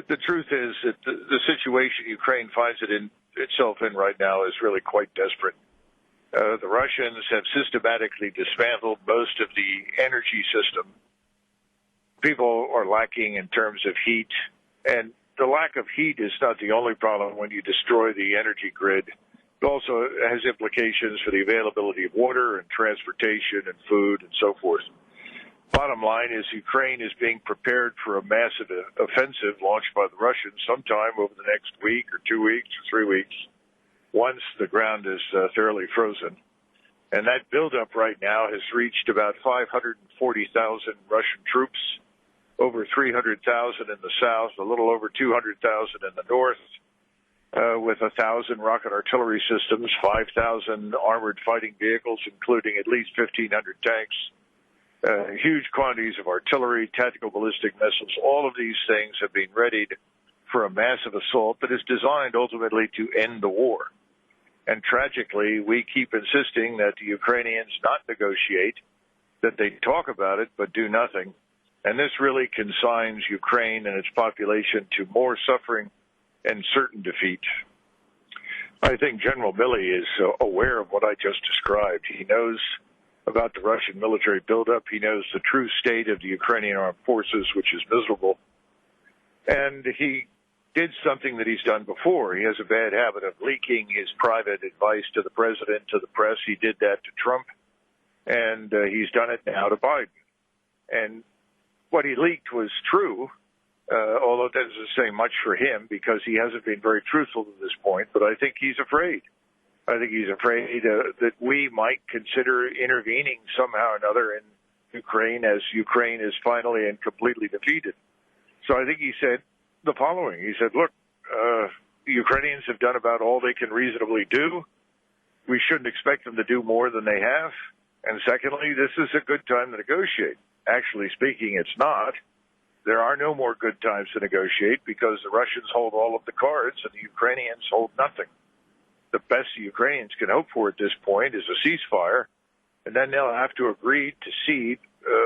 the truth is that the situation Ukraine finds itself in right now is really quite desperate. The Russians have systematically dismantled most of the energy system. People are lacking in terms of heat, and the lack of heat is not the only problem when you destroy the energy grid. It also has implications for the availability of water and transportation and food and so forth. Bottom line is Ukraine is being prepared for a massive offensive launched by the Russians sometime over the next week or 2 weeks or 3 weeks, once the ground is thoroughly frozen. And that buildup right now has reached about 540,000 Russian troops, over 300,000 in the south, a little over 200,000 in the north, with 1,000 rocket artillery systems, 5,000 armored fighting vehicles, including at least 1,500 tanks, huge quantities of artillery, tactical ballistic missiles. All of these things have been readied for a massive assault that is designed ultimately to end the war. And tragically, we keep insisting that the Ukrainians not negotiate, that they talk about it but do nothing. And this really consigns Ukraine and its population to more suffering and certain defeat. I think General Milley is aware of what I just described. He knows about the Russian military buildup. He knows the true state of the Ukrainian armed forces, which is miserable. And he did something that he's done before. He has a bad habit of leaking his private advice to the president, to the press. He did that to Trump, and he's done it now to Biden. And what he leaked was true, although that doesn't say much for him because he hasn't been very truthful to this point, but I think he's afraid. I think he's afraid that we might consider intervening somehow or another in Ukraine as Ukraine is finally and completely defeated. So I think he said the following. He said, look, the Ukrainians have done about all they can reasonably do. We shouldn't expect them to do more than they have. And secondly, this is a good time to negotiate. Actually speaking, it's not. There are no more good times to negotiate because the Russians hold all of the cards and the Ukrainians hold nothing. The best the Ukrainians can hope for at this point is a ceasefire, and then they'll have to agree to cede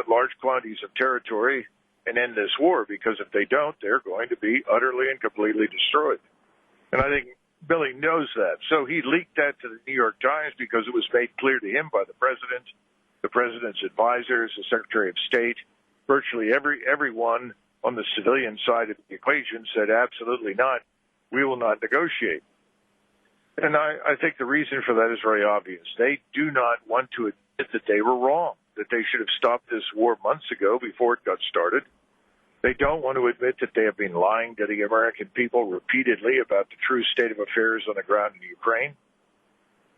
large quantities of territory and end this war, because if they don't, they're going to be utterly and completely destroyed. And I think Billy knows that. So he leaked that to the New York Times because it was made clear to him by the president's advisors, the Secretary of State. Virtually everyone on the civilian side of the equation said, absolutely not. We will not negotiate. And I think the reason for that is very obvious. They do not want to admit that they were wrong, that they should have stopped this war months ago before it got started. They don't want to admit that they have been lying to the American people repeatedly about the true state of affairs on the ground in Ukraine.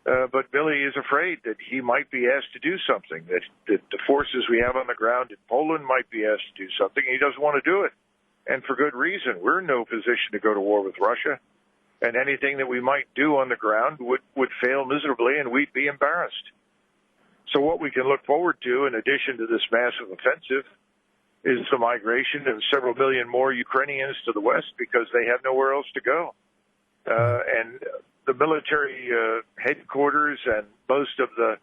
But Billy is afraid that he might be asked to do something, that the forces we have on the ground in Poland might be asked to do something. He doesn't want to do it, and for good reason. We're in no position to go to war with Russia, and anything that we might do on the ground would fail miserably, and we'd be embarrassed. So what we can look forward to, in addition to this massive offensive, is the migration of several million more Ukrainians to the West because they have nowhere else to go. And the military headquarters and most of the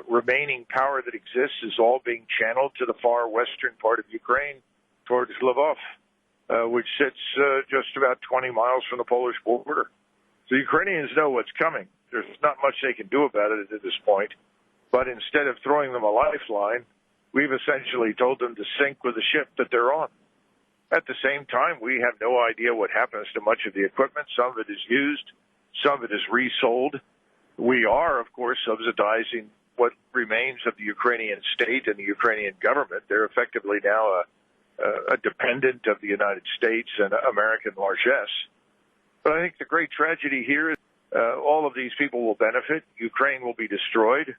remaining power that exists is all being channeled to the far western part of Ukraine towards Lvov, which sits just about 20 miles from the Polish border. So Ukrainians know what's coming. There's not much they can do about it at this point. But instead of throwing them a lifeline, we've essentially told them to sink with the ship that they're on. At the same time, we have no idea what happens to much of the equipment. Some of it is used. Some of it is resold. We are, of course, subsidizing what remains of the Ukrainian state and the Ukrainian government. They're effectively now a dependent of the United States and American largesse. But I think the great tragedy here is all of these people will benefit. Ukraine will be destroyed.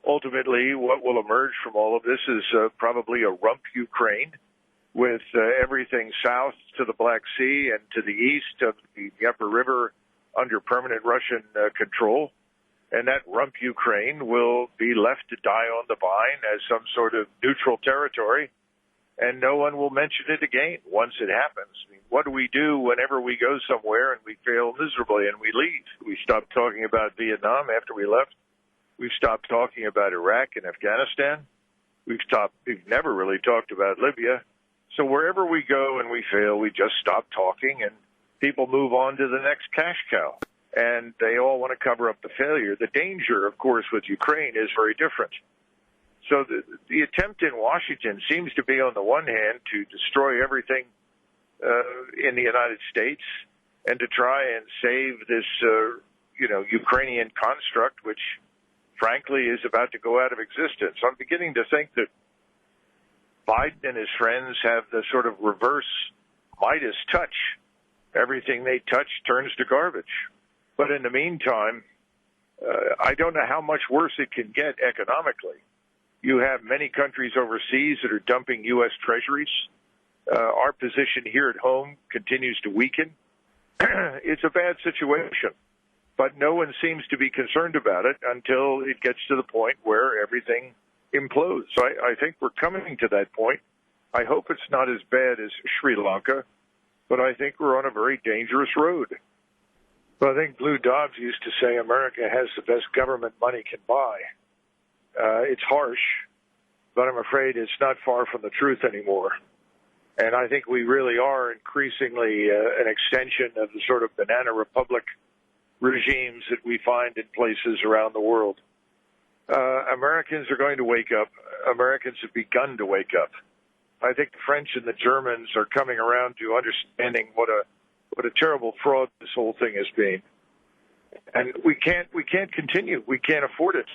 Ultimately, what will emerge from all of this is probably a rump Ukraine with everything south to the Black Sea and to the east of the upper river under permanent Russian control. And that rump Ukraine will be left to die on the vine as some sort of neutral territory, and no one will mention it again once it happens. I mean, what do we do whenever we go somewhere and we fail miserably and we leave? We stop talking about Vietnam after we left. We've stopped talking about Iraq and Afghanistan. We've never really talked about Libya. So wherever we go and we fail, we just stop talking and people move on to the next cash cow. And they all want to cover up the failure. The danger, of course, with Ukraine is very different. So the attempt in Washington seems to be, on the one hand, to destroy everything in the United States and to try and save this, Ukrainian construct, which, frankly, is about to go out of existence. I'm beginning to think that Biden and his friends have the sort of reverse Midas touch. Everything they touch turns to garbage. But in the meantime, I don't know how much worse it can get economically. You have many countries overseas that are dumping U.S. treasuries. Our position here at home continues to weaken. It's a bad situation, but no one seems to be concerned about it until it gets to the point where everything implodes. So I think we're coming to that point. I hope it's not as bad as Sri Lanka, but I think we're on a very dangerous road. But I think Blue Dobbs used to say America has the best government money can buy. It's harsh, but I'm afraid it's not far from the truth anymore. And I think we really are increasingly an extension of the sort of banana republic regimes that we find in places around the world. Americans are going to wake up. Americans have begun to wake up. I think the French and the Germans are coming around to understanding what a terrible fraud this whole thing has been. And we can't continue. We can't afford it.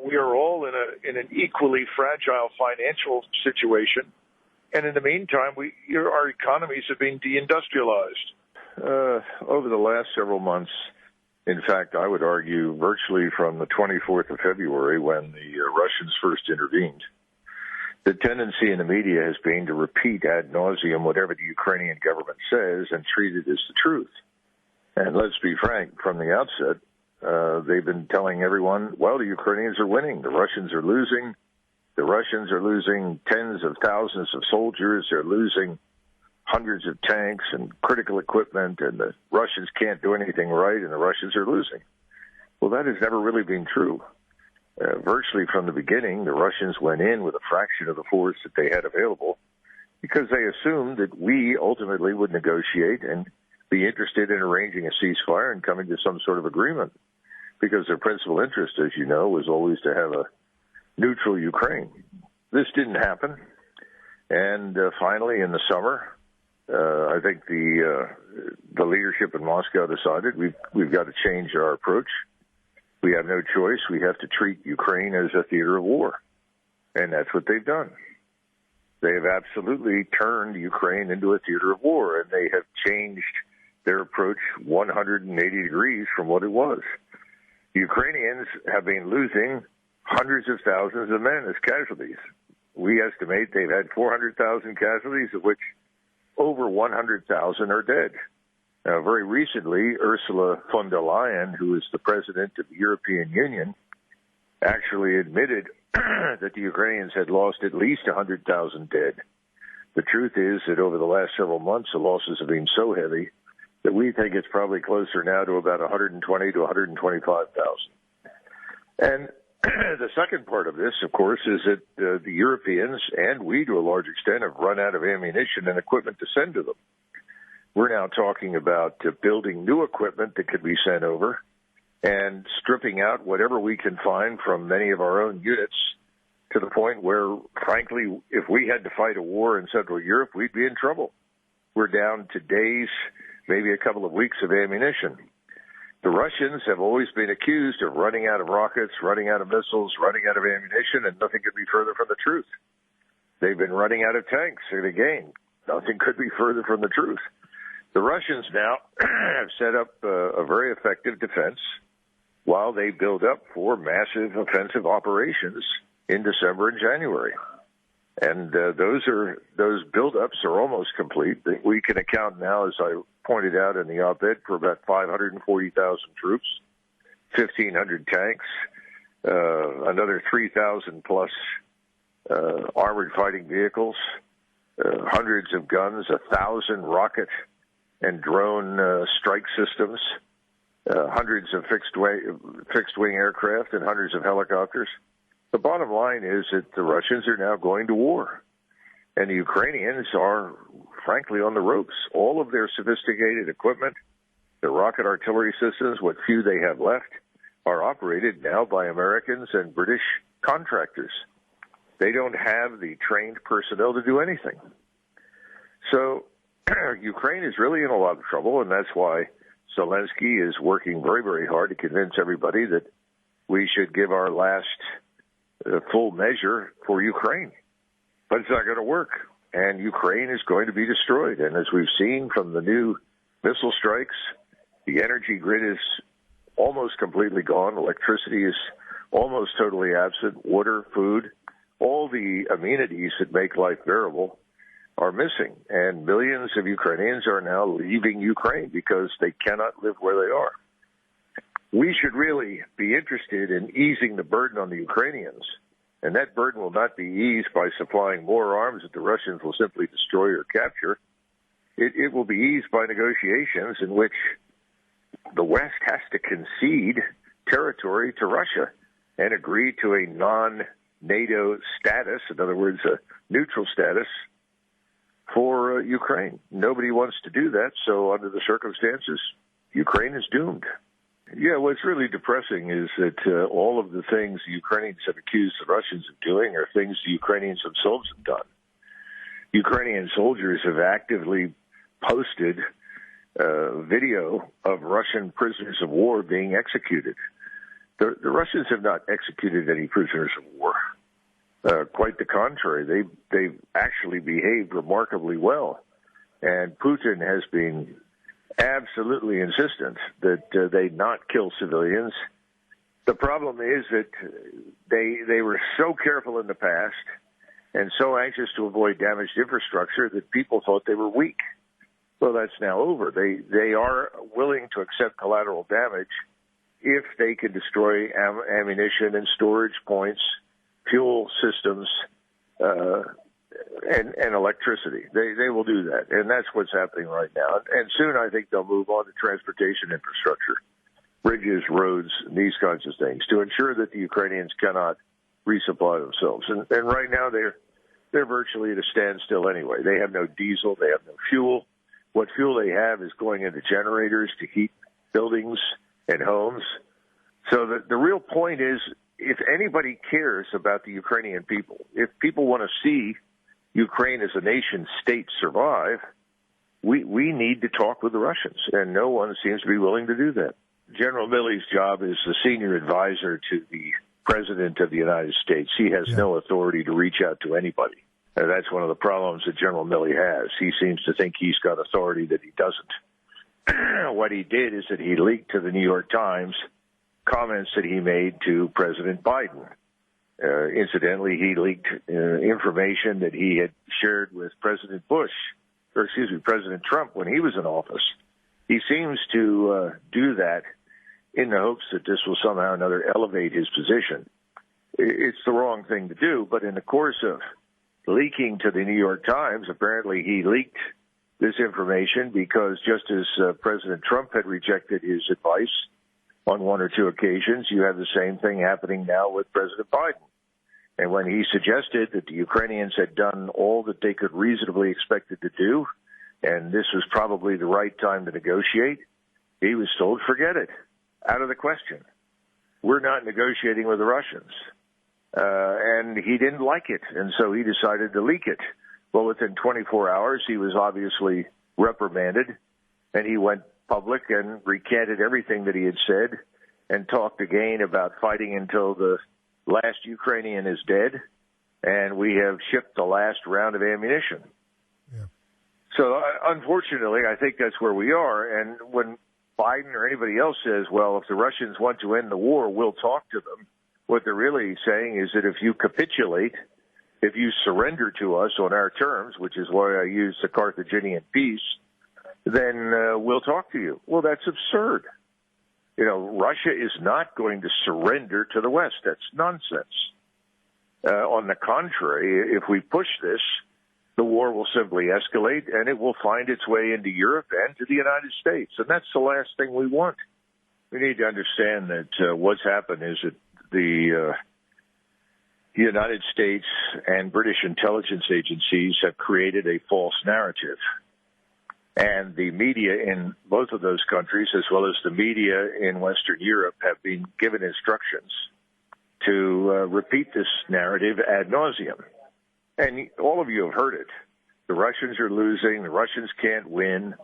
We are all in an equally fragile financial situation. And in the meantime, our economies have been deindustrialized. Over the last several months, in fact, I would argue virtually from the 24th of February when the Russians first intervened, the tendency in the media has been to repeat ad nauseum whatever the Ukrainian government says and treat it as the truth. And let's be frank, from the outset, they've been telling everyone, well, the Ukrainians are winning, the Russians are losing. The Russians are losing tens of thousands of soldiers. They're losing hundreds of tanks and critical equipment, and the Russians can't do anything right, and the Russians are losing. Well, that has never really been true. Virtually from the beginning, the Russians went in with a fraction of the force that they had available because they assumed that we ultimately would negotiate and be interested in arranging a ceasefire and coming to some sort of agreement, because their principal interest, as you know, was always to have a neutral Ukraine. This didn't happen. And finally, in the summer, I think the leadership in Moscow decided we've got to change our approach. We have no choice. We have to treat Ukraine as a theater of war. And that's what they've done. They have absolutely turned Ukraine into a theater of war, and they have changed their approach 180 degrees from what it was. The Ukrainians have been losing hundreds of thousands of men as casualties. We estimate they've had 400,000 casualties, of which over 100,000 are dead. Now, very recently, Ursula von der Leyen, who is the president of the European Union, actually admitted that the Ukrainians had lost at least 100,000 dead. The truth is that over the last several months, the losses have been so heavy that we think it's probably closer now to about 120 to 125,000. And the second part of this, of course, is that the Europeans, and we to a large extent, have run out of ammunition and equipment to send to them. We're now talking about building new equipment that could be sent over and stripping out whatever we can find from many of our own units to the point where, frankly, if we had to fight a war in Central Europe, we'd be in trouble. We're down to days, maybe a couple of weeks of ammunition. The Russians have always been accused of running out of rockets, running out of missiles, running out of ammunition, and nothing could be further from the truth. They've been running out of tanks, and again, nothing could be further from the truth. The Russians now have set up a very effective defense while they build up for massive offensive operations in December and January. And those buildups are almost complete. We can account now, as I pointed out in the op-ed, for about 540,000 troops, 1,500 tanks, another 3,000 plus armored fighting vehicles, hundreds of guns, 1,000 rocket and drone strike systems, hundreds of fixed-wing aircraft, and hundreds of helicopters. The bottom line is that the Russians are now going to war. And the Ukrainians are, frankly, on the ropes. All of their sophisticated equipment, their rocket artillery systems, what few they have left, are operated now by Americans and British contractors. They don't have the trained personnel to do anything. So Ukraine is really in a lot of trouble, and that's why Zelensky is working very, very hard to convince everybody that we should give our last full measure for Ukraine. But it's not going to work, and Ukraine is going to be destroyed. And as we've seen from the new missile strikes, the energy grid is almost completely gone. Electricity is almost totally absent. Water, food, all the amenities that make life bearable are missing. And millions of Ukrainians are now leaving Ukraine because they cannot live where they are. We should really be interested in easing the burden on the Ukrainians. And that burden will not be eased by supplying more arms that the Russians will simply destroy or capture. It will be eased by negotiations in which the West has to concede territory to Russia and agree to a non-NATO status, in other words, a neutral status for Ukraine. Nobody wants to do that, so under the circumstances, Ukraine is doomed. Yeah, what's really depressing is that all of the things the Ukrainians have accused the Russians of doing are things the Ukrainians themselves have done. Ukrainian soldiers have actively posted video of Russian prisoners of war being executed. The Russians have not executed any prisoners of war. Quite the contrary. They've actually behaved remarkably well. And Putin has been absolutely insistent that they not kill civilians. The problem is that they were so careful in the past and so anxious to avoid damaged infrastructure that people thought they were weak. Well, that's now over. They are willing to accept collateral damage if they can destroy ammunition and storage points, fuel systems, and electricity. They will do that, and that's what's happening right now. And soon I think they'll move on to transportation infrastructure, bridges, roads, these kinds of things, to ensure that the Ukrainians cannot resupply themselves. And right now they're virtually at a standstill anyway. They have no diesel, they have no fuel. What fuel they have is going into generators to heat buildings and homes. So the real point is, if anybody cares about the Ukrainian people, if people want to see Ukraine as a nation state survive, we need to talk with the Russians, and no one seems to be willing to do that. General Milley's job is the senior advisor to the President of the United States. He has no authority to reach out to anybody. That's one of the problems that General Milley has. He seems to think he's got authority that he doesn't. What he did is that he leaked to the New York Times comments that he made to President Biden. Incidentally, he leaked information that he had shared with President Trump when he was in office. He seems to do that in the hopes that this will somehow or another elevate his position. It's the wrong thing to do, but in the course of leaking to the New York Times, apparently he leaked this information because just as President Trump had rejected his advice on one or two occasions, you have the same thing happening now with President Biden. And when he suggested that the Ukrainians had done all that they could reasonably expected to do, and this was probably the right time to negotiate, he was told, forget it, out of the question. We're not negotiating with the Russians. And he didn't like it, and so he decided to leak it. Well, within 24 hours, he was obviously reprimanded, and he went public and recanted everything that he had said and talked again about fighting until the last Ukrainian is dead, and we have shipped the last round of ammunition. Yeah. So, unfortunately, I think that's where we are. And when Biden or anybody else says, well, if the Russians want to end the war, we'll talk to them, what they're really saying is that if you capitulate, if you surrender to us on our terms, which is why I use the Carthaginian peace, then we'll talk to you. Well, that's absurd. You know, Russia is not going to surrender to the West. That's nonsense. On the contrary, if we push this, the war will simply escalate, and it will find its way into Europe and to the United States. And that's the last thing we want. We need to understand that what's happened is that the United States and British intelligence agencies have created a false narrative. And the media in both of those countries, as well as the media in Western Europe, have been given instructions to repeat this narrative ad nauseum. And all of you have heard it. The Russians are losing. The Russians can't win.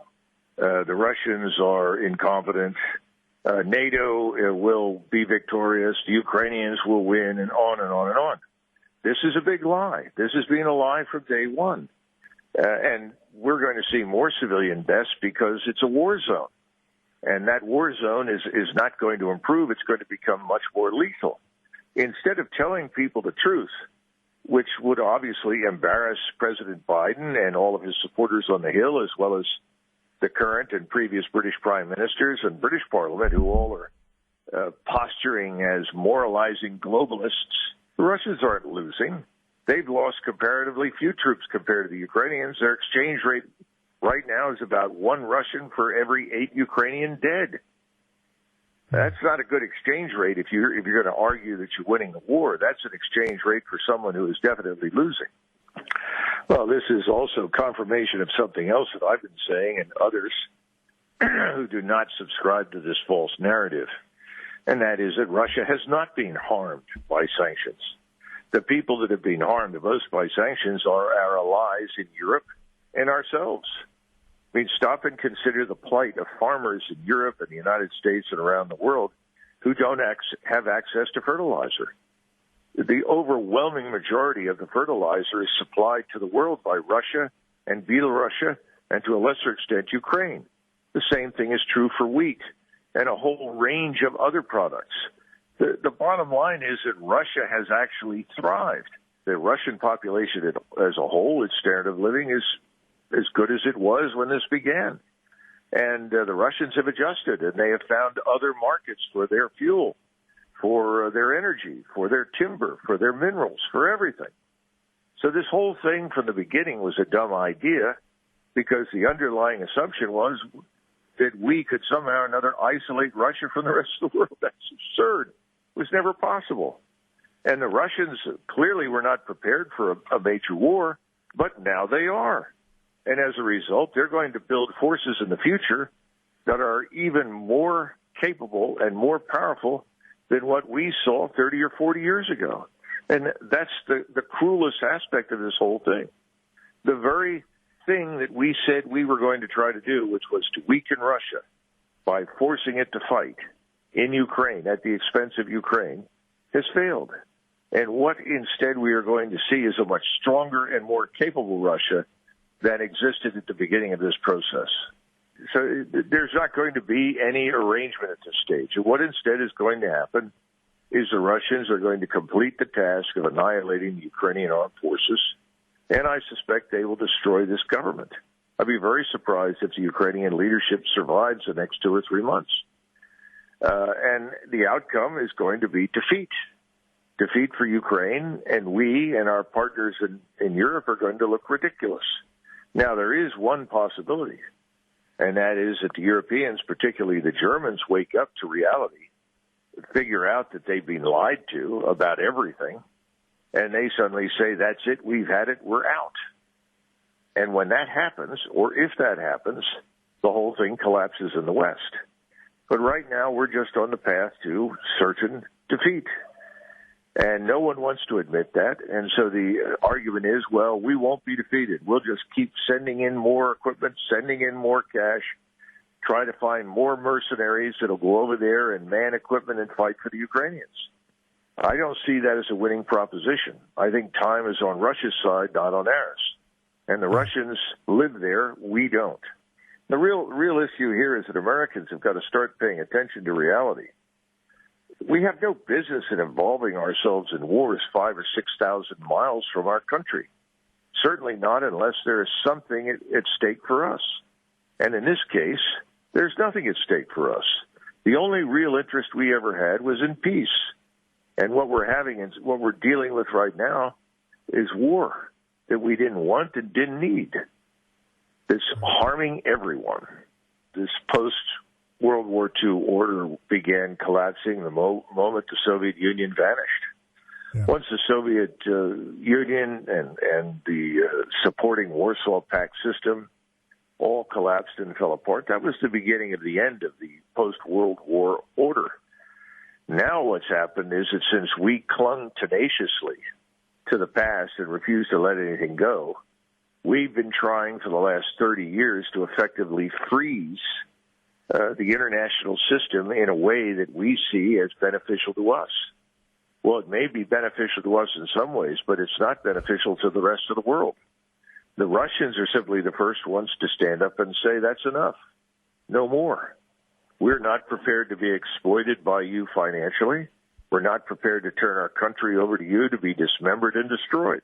The Russians are incompetent. NATO will be victorious. The Ukrainians will win, and on and on and on. This is a big lie. This has been a lie from day one. And we're going to see more civilian deaths because it's a war zone. And that war zone is not going to improve. It's going to become much more lethal. Instead of telling people the truth, which would obviously embarrass President Biden and all of his supporters on the Hill, as well as the current and previous British prime ministers and British Parliament, who all are posturing as moralizing globalists, the Russians aren't losing. They've lost comparatively few troops compared to the Ukrainians. Their exchange rate right now is about 1 Russian for every 8 Ukrainian dead. That's not a good exchange rate if you're going to argue that you're winning the war. That's an exchange rate for someone who is definitely losing. Well, this is also confirmation of something else that I've been saying and others who do not subscribe to this false narrative, and that is that Russia has not been harmed by sanctions. The people that have been harmed the most by sanctions are our allies in Europe and ourselves. I mean, stop and consider the plight of farmers in Europe and the United States and around the world who don't have access to fertilizer. The overwhelming majority of the fertilizer is supplied to the world by Russia and Belarus and to a lesser extent Ukraine. The same thing is true for wheat and a whole range of other products. The bottom line is that Russia has actually thrived. The Russian population as a whole, its standard of living is as good as it was when this began. And the Russians have adjusted, and they have found other markets for their fuel, for their energy, for their timber, for their minerals, for everything. So this whole thing from the beginning was a dumb idea because the underlying assumption was that we could somehow or another isolate Russia from the rest of the world. That's absurd. It was never possible. And the Russians clearly were not prepared for a major war, but now they are. And as a result, they're going to build forces in the future that are even more capable and more powerful than what we saw 30 or 40 years ago. And that's the cruelest aspect of this whole thing. The very thing that we said we were going to try to do, which was to weaken Russia by forcing it to fight in Ukraine at the expense of Ukraine, has failed. And what instead we are going to see is a much stronger and more capable Russia than existed at the beginning of this process. So there's not going to be any arrangement at this stage. And what instead is going to happen is the Russians are going to complete the task of annihilating the Ukrainian armed forces, and I suspect they will destroy this government. I'd be very surprised if the Ukrainian leadership survives the next 2 or 3 months. And the outcome is going to be defeat. Defeat for Ukraine, and we and our partners in Europe are going to look ridiculous. Now, there is one possibility, and that is that the Europeans, particularly the Germans, wake up to reality, figure out that they've been lied to about everything, and they suddenly say, that's it, we've had it, we're out. And when that happens, or if that happens, the whole thing collapses in the West. But right now, we're just on the path to certain defeat. And no one wants to admit that. And so the argument is, well, we won't be defeated. We'll just keep sending in more equipment, sending in more cash, try to find more mercenaries that'll go over there and man equipment and fight for the Ukrainians. I don't see that as a winning proposition. I think time is on Russia's side, not on ours. And the Russians live there. We don't. The real issue here is that Americans have got to start paying attention to reality. We have no business in involving ourselves in wars 5,000 or 6,000 miles from our country. Certainly not unless there is something at stake for us. And in this case, there's nothing at stake for us. The only real interest we ever had was in peace. And what we're having and what we're dealing with right now is war that we didn't want and didn't need. That's harming everyone. This post-World War II order began collapsing the moment the Soviet Union vanished. Yeah. Once the Soviet Union and the supporting Warsaw Pact system all collapsed and fell apart, that was the beginning of the end of the post-World War order. Now what's happened is that since we clung tenaciously to the past and refused to let anything go, we've been trying for the last 30 years to effectively freeze the international system in a way that we see as beneficial to us. Well, it may be beneficial to us in some ways, but it's not beneficial to the rest of the world. The Russians are simply the first ones to stand up and say, that's enough. No more. We're not prepared to be exploited by you financially. We're not prepared to turn our country over to you to be dismembered and destroyed.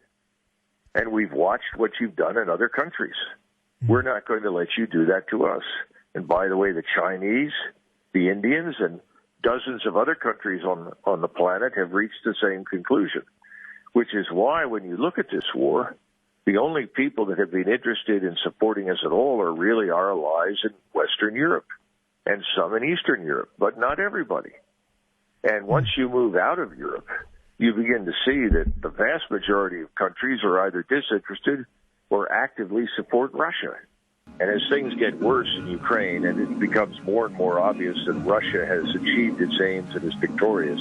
And we've watched what you've done in other countries. We're not going to let you do that to us. And by the way, the Chinese, the Indians, and dozens of other countries on the planet have reached the same conclusion, which is why when you look at this war, the only people that have been interested in supporting us at all are really our allies in Western Europe and some in Eastern Europe, but not everybody. And once you move out of Europe, you begin to see that the vast majority of countries are either disinterested or actively support Russia. And as things get worse in Ukraine and it becomes more and more obvious that Russia has achieved its aims and is victorious,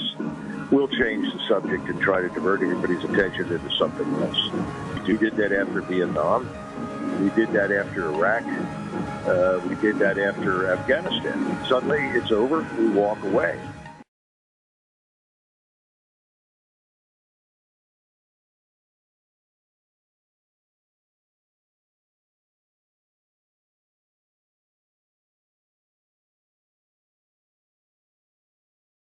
we'll change the subject and try to divert everybody's attention into something else. We did that after Vietnam. We did that after Iraq. We did that after Afghanistan. Suddenly it's over. We walk away.